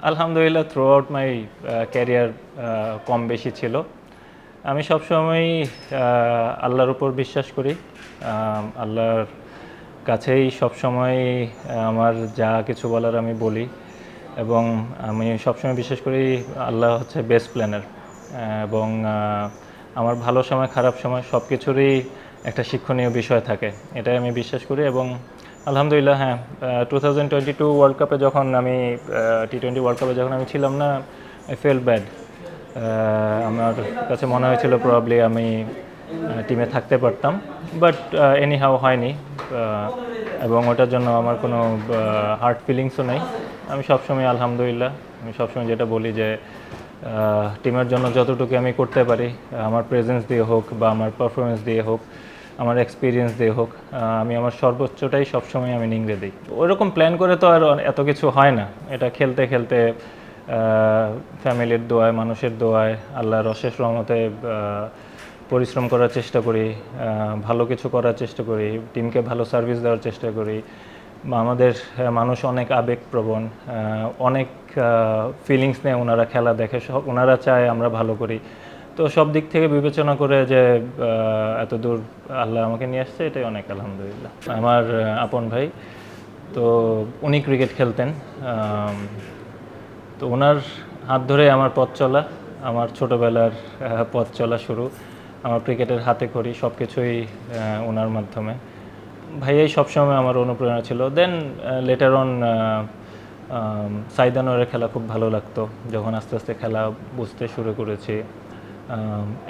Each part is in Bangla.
আলহামদুলিল্লাহ থ্রু আউট মাই ক্যারিয়ার কম বেশি ছিল। আমি সবসময়ই আল্লাহর উপর বিশ্বাস করি। আল্লাহর কাছেই সবসময় আমার যা কিছু বলার আমি বলি, এবং আমি সবসময় বিশ্বাস করি আল্লাহ হচ্ছে বেস্ট প্ল্যানার। এবং আমার ভালো সময় খারাপ সময় সব কিছুরই একটা শিক্ষণীয় বিষয় থাকে, এটাই আমি বিশ্বাস করি। এবং আলহামদুলিল্লাহ, হ্যাঁ, 2022 ওয়ার্ল্ড কাপে যখন আমি টি-20 ওয়ার্ল্ড কাপে যখন আমি ছিলাম না, আই ফেল ব্যাড। আমার কাছে মনে হয়েছিল প্রবাবলি আমি টিমে থাকতে পারতাম, বাট এনি হাউ হয়নি। এবং ওটার জন্য আমার কোনো হার্ট ফিলিংসও নেই। আমি সবসময় আলহামদুলিল্লাহ, আমি সবসময় যেটা বলি যে টিমের জন্য যতটুকু আমি করতে পারি, আমার প্রেজেন্স দিয়ে হোক বা আমার পারফরমেন্স দিয়ে হোক, আমার এক্সপিরিয়েন্স দিয়ে হোক, আমি আমার সর্বোচ্চটাই সবসময় আমি নিংড়ে দিই। ওইরকম প্ল্যান করে তো আর এত কিছু হয় না, এটা খেলতে খেলতে ফ্যামিলির দোয়ায়, মানুষের দোয়ায়, আল্লাহর অশেষ রহমতে পরিশ্রম করার চেষ্টা করি, ভালো কিছু করার চেষ্টা করি, টিমকে ভালো সার্ভিস দেওয়ার চেষ্টা করি। আমাদের মানুষ অনেক আবেগপ্রবণ, অনেক ফিলিংস নিয়ে ওনারা খেলা দেখে, সব ওনারা চায় আমরা ভালো করি। তো সব দিক থেকে বিবেচনা করে যে এত দূর আল্লাহ আমাকে নিয়ে আসছে, এটাই অনেক আলহামদুলিল্লাহ। আমার আপন ভাই, তো উনি ক্রিকেট খেলতেন। তো ওনার হাত ধরে আমার পথ চলা, আমার ছোটোবেলার পথ চলা শুরু। আমার ক্রিকেটের হাতে খড়ি সব কিছুই ওনার মাধ্যমে। ভাইয়াই সবসময় আমার অনুপ্রেরণা ছিল। দেন লেটার অন সাইদ আনোয়ারের খেলা খুব ভালো লাগতো যখন আস্তে আস্তে খেলা বুঝতে শুরু করেছি।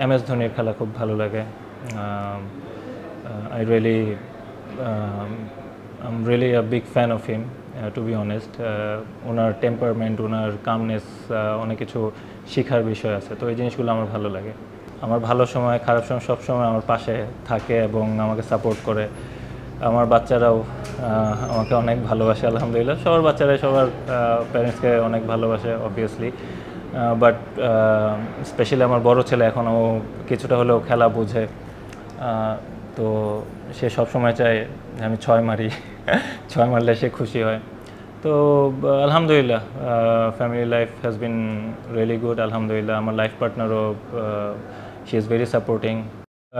MS ধোনির খেলা খুব ভালো লাগে। I really I am really a big fan of him, to be honest. ওনার টেম্পারমেন্ট, ওনার কামনেস, অনেক কিছু শেখার বিষয় আছে, তো এই জিনিসগুলো আমার ভালো লাগে। আমার ভালো সময় খারাপ সময় সবসময় আমার পাশে থাকে এবং আমাকে সাপোর্ট করে। আমার বাচ্চারাও আমাকে অনেক ভালোবাসে আলহামদুলিল্লাহ। সবার বাচ্চারাই সবার প্যারেন্টসকে অনেক ভালোবাসে অবভিয়াসলি, বাট স্পেশালি আমার বড় ছেলে এখনও কিছুটা হলেও খেলা বোঝে। তো সে সবসময় চায় আমি 6 মারি, 6 মারলে সে খুশি হয়। তো আলহামদুলিল্লাহ, family life has been really good আলহামদুলিল্লাহ। আমার লাইফ পার্টনারও she is very supporting.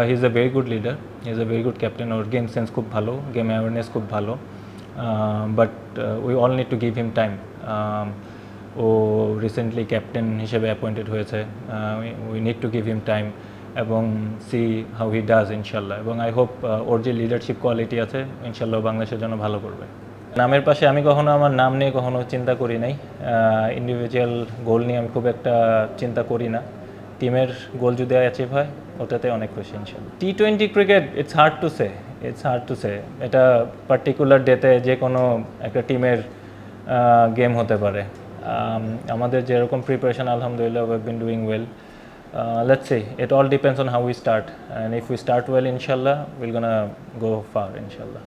He is a very good leader, he is a very good captain. ওর গেম সেন্স খুব ভালো, গেম অ্যাওয়ারনেস খুব ভালো, but we all need to give him time. ও রিসেন্টলি ক্যাপ্টেন হিসেবে অ্যাপয়েন্টেড হয়েছে। We need to give him time এবং সি হাউ হি ডাজ ইনশাল্লাহ। এবং আই হোপ ওর যে লিডারশিপ কোয়ালিটি আছে ইনশাল্লাহ বাংলাদেশের জন্য ভালো করবে। নামের পাশে আমি কখনো আমার নাম নিয়ে কখনো চিন্তা করি নাই। ইন্ডিভিজুয়াল গোল নিয়ে আমি খুব একটা চিন্তা করি না। টিমের গোল যদি অ্যাচিভ হয় ওটাতে অনেক খুশি ইনশাল্লাহ। T20 cricket it's hard to say. এটা পার্টিকুলার ডেতে যে কোনো একটা টিমের গেম হতে পারে। আমাদের যেরকম প্রিপারেশন আলহামদুলিল্লাহ we have been doing well. Let's see, it all depends on how we start, and if we start well inshallah we're gonna go far inshallah.